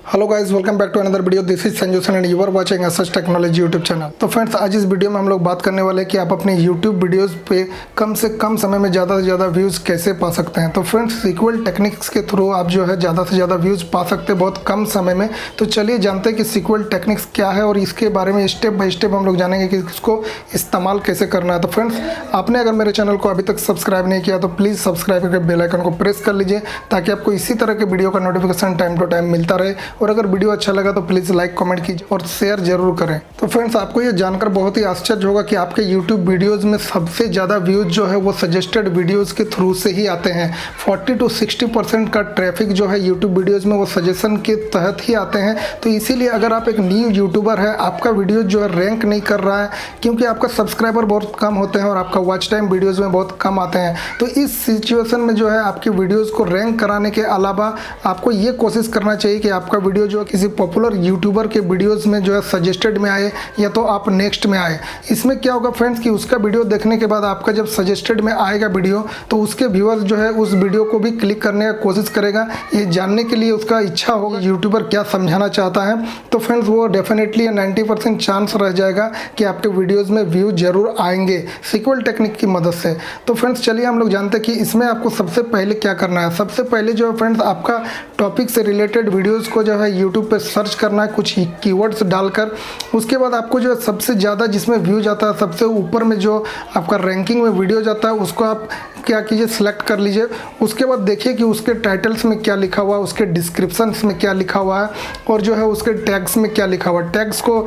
Hello guys, welcome back to another video. This is Sanju and you are watching SS technology YouTube channel. तो friends, आज इस video में हम लोग बात करने वाले हैं कि आप अपने यूट्यूब वीडियोस पे कम से कम समय में ज़्यादा से ज़्यादा व्यूज़ कैसे पा सकते हैं। तो फ्रेंड्स, सीक्वल टेक्निक्स के थ्रू आप जो है ज़्यादा से ज़्यादा व्यूज़ पा सकते हैं बहुत कम समय में। तो चलिए जानते हैं कि सीक्वल टेक्निक्स क्या है और इसके बारे में स्टेप बाय स्टेप हम लोग जानेंगे कि इसको इस्तेमाल कैसे करना है। तो फ्रेंड्स, आपने अगर मेरे चैनल को अभी तक सब्सक्राइब नहीं किया तो प्लीज़ सब्सक्राइब करके बेल आइकन को प्रेस कर लीजिए ताकि आपको इसी तरह के वीडियो का नोटिफिकेशन टाइम टू टाइम मिलता रहे। और अगर वीडियो अच्छा लगा तो प्लीज़ लाइक कमेंट कीजिए और शेयर जरूर करें। तो फ्रेंड्स, आपको ये जानकर बहुत ही आश्चर्य होगा कि आपके यूट्यूब वीडियोस में सबसे ज़्यादा व्यूज़ जो है वो सजेस्टेड वीडियोस के थ्रू से ही आते हैं। 40 to 60% का ट्रैफिक जो है यूट्यूब वीडियोस में वो सजेशन के तहत ही आते हैं। तो इसीलिए अगर आप एक न्यू यूट्यूबर है, आपका वीडियो जो है रैंक नहीं कर रहा है क्योंकि आपका सब्सक्राइबर बहुत कम होते हैं और आपका वॉच टाइम वीडियोज़ में बहुत कम आते हैं। तो इस सिचुएशन में जो है आपकी वीडियोज़ को रैंक कराने के अलावा आपको ये कोशिश करना चाहिए कि आपका वीडियो जो है किसी पॉपुलर यूट्यूबर के वीडियोस में जो है सजेस्टेड में आए या तो आप नेक्स्ट में आए। इसमें क्या होगा फ्रेंड्स कि उसका वीडियो देखने के बाद आपका जब सजेस्टेड में आएगा वीडियो तो उसके व्यूअर्स जो है उस वीडियो को भी क्लिक करने की कोशिश करेगा, ये जानने के लिए उसका इच्छा होगा यूट्यूबर क्या समझाना चाहता है। तो फ्रेंड्स, वो डेफिनेटली 90% चांस रह जाएगा कि आपके वीडियोज़ में व्यू जरूर आएंगे सीक्वल टेक्निक की मदद से। तो फ्रेंड्स, चलिए हम लोग जानते हैं कि इसमें आपको सबसे पहले क्या करना है। सबसे पहले जो है फ्रेंड्स, आपका टॉपिक से रिलेटेड वीडियोज़ को जो है यूट्यूब पर सर्च करना है कुछ कीवर्ड्स डालकर। उसके बाद आपको जो है सबसे ज़्यादा जिसमें व्यू जाता है, सबसे ऊपर में जो आपका रैंकिंग में वीडियो जाता है, उसको आप क्या कीजिए, सेलेक्ट कर लीजिए। उसके बाद देखिए कि उसके टाइटल्स में क्या लिखा हुआ है, उसके डिस्क्रिप्शंस में क्या लिखा हुआ है और जो है उसके टैग्स में क्या लिखा हुआ है। टैग्स को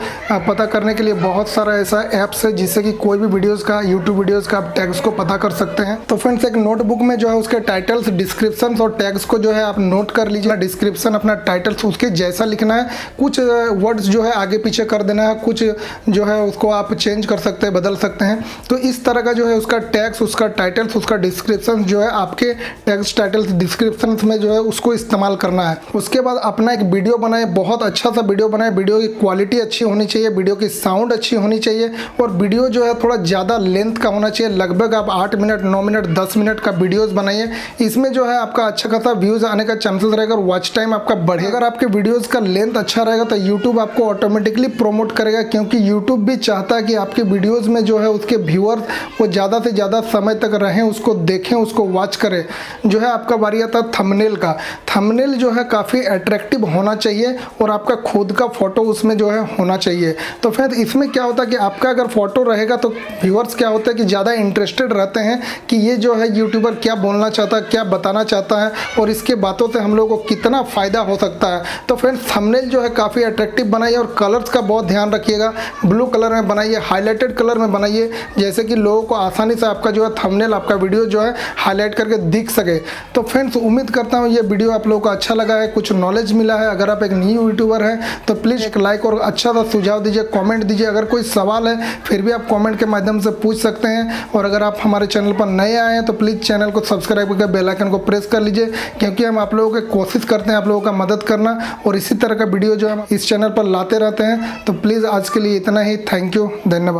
पता करने के लिए बहुत सारा ऐसा ऐप्स है जिससे कि कोई भी वीडियोज़ का, यूट्यूब वीडियोज़ का आप टैग्स को पता कर सकते हैं। तो फ्रेंड्स, एक नोटबुक में जो है उसके टाइटल्स, डिस्क्रिप्शन और टैग्स को जो है आप नोट कर लीजिए। डिस्क्रिप्शन अपना टाइटल्स उसके जैसा लिखना है, कुछ वर्ड्स जो है आगे पीछे कर देना है, कुछ जो है उसको आप चेंज कर सकते हैं, बदल सकते हैं। तो इस तरह का जो है उसका टैग्स, उसका टाइटल्स, उसका डिस्क्रिप्शन जो है आपके टैग्स, टाइटल्स, डिस्क्रिप्शन में जो है उसको इस्तेमाल करना है। उसके बाद अपना एक वीडियो बनाए, बहुत अच्छा सा वीडियो बनाए। वीडियो की क्वालिटी अच्छी होनी चाहिए, वीडियो की साउंड अच्छी होनी चाहिए और वीडियो जो है थोड़ा ज़्यादा लेंथ का होना चाहिए। लगभग आप 8 मिनट, 9 मिनट, 10 मिनट का वीडियोज़ बनाइए। इसमें जो है आपका अच्छा खासा व्यूज़ आने का चांसेस रहेगा और वॉच टाइम आपका बढ़ेगा। अगर आपके वीडियोज़ का लेंथ अच्छा रहेगा तो यूट्यूब आपको ऑटोमेटिकली प्रोमोट करेगा, क्योंकि यूट्यूब भी चाहता है कि आपके वीडियोस में जो है उसके व्यूअर्स वो ज़्यादा से ज़्यादा समय तक रहें, उसको देखें, उसको वॉच करें। जो है आपका बारी आता है थंबनेल का। थंबनेल जो है काफ़ी अट्रैक्टिव होना चाहिए और आपका खुद का फोटो उसमें जो है होना चाहिए। तो फिर इसमें क्या होता है कि आपका अगर फोटो रहेगा तो व्यूअर्स क्या होता है कि ज़्यादा इंटरेस्टेड रहते हैं कि ये जो है यूट्यूबर क्या बोलना चाहता है, क्या बताना चाहता है और इसके बातों से हम लोगों को कितना फ़ायदा हो सकता है। तो फ्रेंड्स, थंबनेल जो है काफ़ी अट्रैक्टिव बनाइए और कलर्स का बहुत ध्यान रखिएगा। ब्लू कलर में बनाइए, हाईलाइटेड कलर में बनाइए, जैसे कि लोगों को आसानी से आपका जो है थंबनेल, आपका वीडियो जो है हाईलाइट करके दिख सके। तो फ्रेंड्स, उम्मीद करता हूँ ये वीडियो आप लोगों को अच्छा लगा है, कुछ नॉलेज मिला है। अगर आप एक न्यू यूट्यूबर हैं तो प्लीज़ एक लाइक और अच्छा सा सुझाव दीजिए, कॉमेंट दीजिए। अगर कोई सवाल है फिर भी आप कॉमेंट के माध्यम से पूछ सकते हैं। और अगर आप हमारे चैनल पर नए आए हैं तो प्लीज़ चैनल को सब्सक्राइब करके बेल आइकन को प्रेस कर लीजिए, क्योंकि हम आप लोगों की कोशिश करते हैं आप लोगों का मदद करना और इसी तरह का वीडियो जो हम इस चैनल पर लाते रहते हैं। तो प्लीज़ आज के लिए इतना ही। थैंक यू, धन्यवाद।